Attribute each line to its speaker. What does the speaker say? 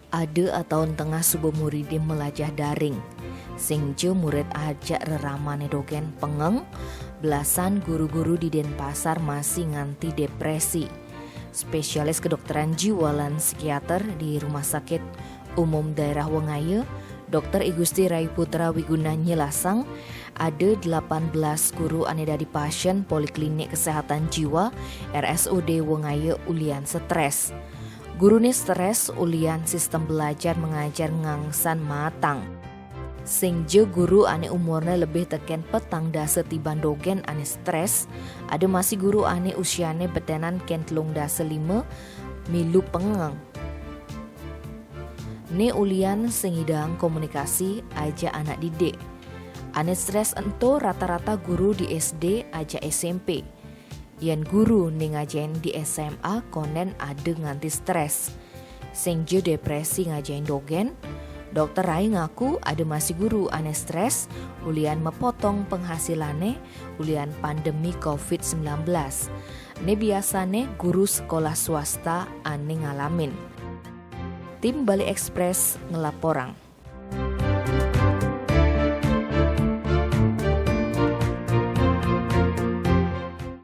Speaker 1: Ada tahun tengah subuh muridin melajah daring. Sing je murid ajak reramane dogen pengeng, belasan guru-guru di Denpasar masih nganti depresi. Spesialis kedokteran jiwa lan psikiater di Rumah Sakit Umum Daerah Wengaya, Dr. Igusti Rai Putra Wiguna nyelasang, ada 18 guru ane dari pasien Poliklinik Kesehatan Jiwa RSUD Wengaya ulian stres. Guru ni stres ulian sistem belajar mengajar ngangsan matang. Sing je guru ane umurnya lebih teken petang dasa tiban dogen ane stres, ada masih guru ane usiane betenan ken 3 lima milu pengeng. Ni ulian sengidang komunikasi aja anak didik. Ane stres ento rata-rata guru di SD aja SMP. Yan guru ning ngajain di SMA konen ada nganti stres. Sing je depresi ngajain dogen. Dokter Rai ngaku ada masih guru ane stres, ulian mepotong penghasilannya, ulian pandemi COVID-19. Ne biasane guru sekolah swasta ane ngalamin. Tim Bali Express ngelaporang.